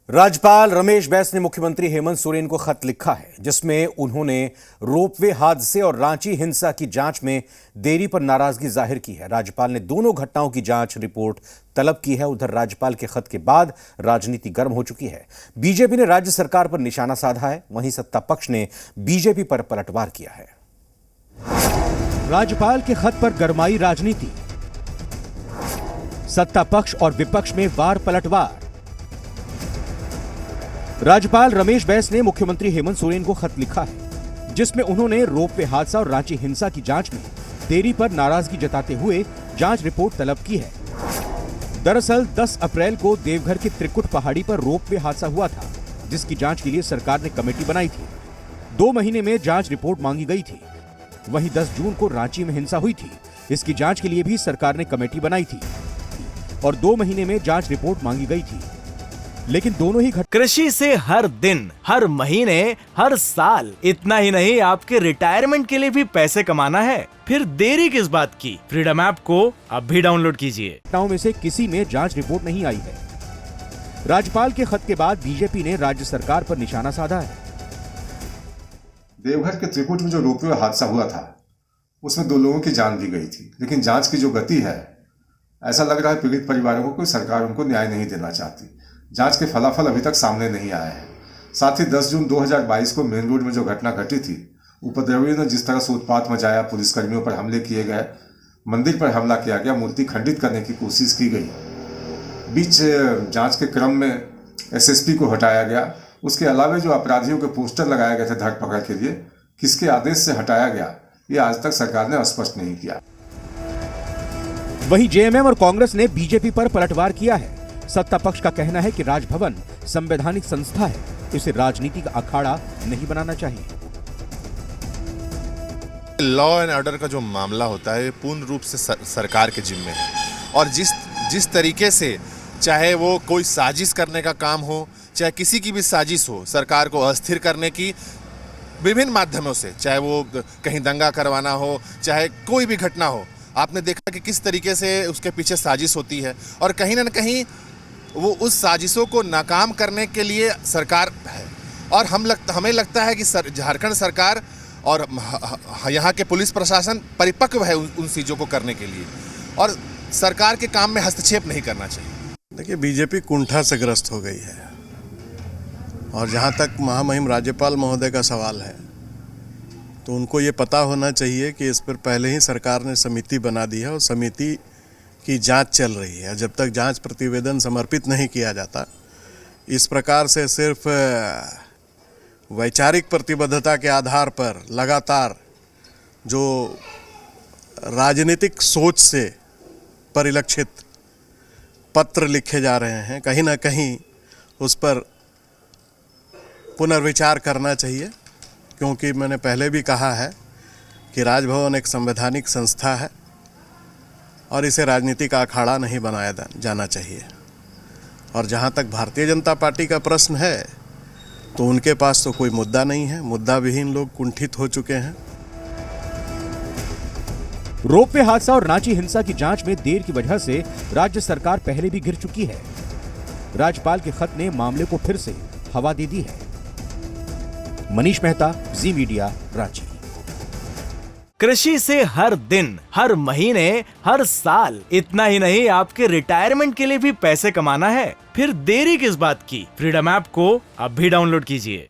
राज्यपाल रमेश बैस ने मुख्यमंत्री हेमंत सोरेन को खत लिखा है जिसमें उन्होंने रोपवे हादसे और रांची हिंसा की जांच में देरी पर नाराजगी जाहिर की है। राज्यपाल ने दोनों घटनाओं की जांच रिपोर्ट तलब की है। उधर राज्यपाल के खत के बाद राजनीति गर्म हो चुकी है। बीजेपी ने राज्य सरकार पर निशाना साधा है, वहीं सत्ता पक्ष ने बीजेपी पर पलटवार किया है। राज्यपाल के खत पर गरमाई राजनीति, सत्ता पक्ष और विपक्ष में वार पलटवार। राज्यपाल रमेश बैस ने मुख्यमंत्री हेमंत सोरेन को खत लिखा है जिसमें उन्होंने रोपवे हादसा और रांची हिंसा की जांच में देरी पर नाराजगी जताते हुए जांच रिपोर्ट तलब की है। दरअसल 10 अप्रैल को देवघर की त्रिकुट पहाड़ी पर रोपवे हादसा हुआ था, जिसकी जांच के लिए सरकार ने कमेटी बनाई थी। 2 महीने में जांच रिपोर्ट मांगी गई थी। वहीं 10 जून को रांची में हिंसा हुई थी, इसकी जांच के लिए भी सरकार ने कमेटी बनाई थी और 2 महीने में जांच रिपोर्ट मांगी गई थी, लेकिन दोनों ही कृषि से हर दिन, हर महीने, हर साल, इतना ही नहीं आपके रिटायरमेंट के लिए भी पैसे कमाना है, फिर देरी किस बात की। फ्रीडम ऐप को अब भी डाउनलोड कीजिए। घटनाओं में से किसी में जांच रिपोर्ट नहीं आई है। राज्यपाल के खत के बाद बीजेपी ने राज्य सरकार पर निशाना साधा है। देवघर के त्रिकुट में जो रोपवे हादसा हुआ था उसमें 2 लोगों की जान दी गई थी, लेकिन जांच की जो गति है, ऐसा लग रहा है पीड़ित परिवारों को कोई सरकार उनको न्याय नहीं देना चाहती। जांच के फलाफल अभी तक सामने नहीं आए हैं। साथ ही 10 जून 2022 को मेन रोड में जो घटना घटी थी, उपद्रवियों ने जिस तरह से उत्पात मचाया, पुलिसकर्मियों पर हमले किए गए, मंदिर पर हमला किया गया, मूर्ति खंडित करने की कोशिश की गई। बीच जांच के क्रम में एसएसपी को हटाया गया। उसके अलावा जो अपराधियों के पोस्टर लगाए गए थे धरपकड़ के लिए, किसके आदेश से हटाया गया, ये आज तक सरकार ने स्पष्ट नहीं किया। वहीं जेएमएम और कांग्रेस ने बीजेपी पर पलटवार किया है। सत्ता पक्ष का कहना है कि राजभवन संवैधानिक संस्था है, इसे राजनीतिक अखाड़ा नहीं बनाना चाहिए। लॉ एंड ऑर्डर का जो मामला होता है पूर्ण रूप से सरकार के जिम्मे है, और जिस तरीके से चाहे वो कोई साजिश करने का काम हो, चाहे किसी की भी साजिश हो सरकार को अस्थिर करने की, विभिन्न माध्यमों से, चाहे वो कहीं दंगा करवाना हो, चाहे कोई भी घटना हो, आपने देखा कि किस तरीके से उसके पीछे साजिश होती है, और कहीं ना कहीं वो उस साजिशों को नाकाम करने के लिए सरकार है। और हमें लगता है कि झारखंड सरकार और यहाँ के पुलिस प्रशासन परिपक्व है उन चीज़ों को करने के लिए, और सरकार के काम में हस्तक्षेप नहीं करना चाहिए। देखिए, बीजेपी कुंठा से ग्रस्त हो गई है, और जहाँ तक महामहिम राज्यपाल महोदय का सवाल है तो उनको ये पता होना चाहिए कि इस पर पहले ही सरकार ने समिति बना दी है और समिति की जांच चल रही है। जब तक जांच प्रतिवेदन समर्पित नहीं किया जाता, इस प्रकार से सिर्फ वैचारिक प्रतिबद्धता के आधार पर लगातार जो राजनीतिक सोच से परिलक्षित पत्र लिखे जा रहे हैं, कहीं ना कहीं उस पर पुनर्विचार करना चाहिए, क्योंकि मैंने पहले भी कहा है कि राजभवन एक संवैधानिक संस्था है और इसे राजनीति का अखाड़ा नहीं बनाया जाना चाहिए। और जहां तक भारतीय जनता पार्टी का प्रश्न है तो उनके पास तो कोई मुद्दा नहीं है, मुद्दा विहीन लोग कुंठित हो चुके हैं। रोपवे हादसा और रांची हिंसा की जांच में देर की वजह से राज्य सरकार पहले भी घिर चुकी है। राज्यपाल के खत ने मामले को फिर से हवा दे दी है। मनीष मेहता, जी मीडिया, रांची। कृषि से हर दिन, हर महीने, हर साल, इतना ही नहीं आपके रिटायरमेंट के लिए भी पैसे कमाना है, फिर देरी किस बात की। फ्रीडम ऐप को अब भी डाउनलोड कीजिए।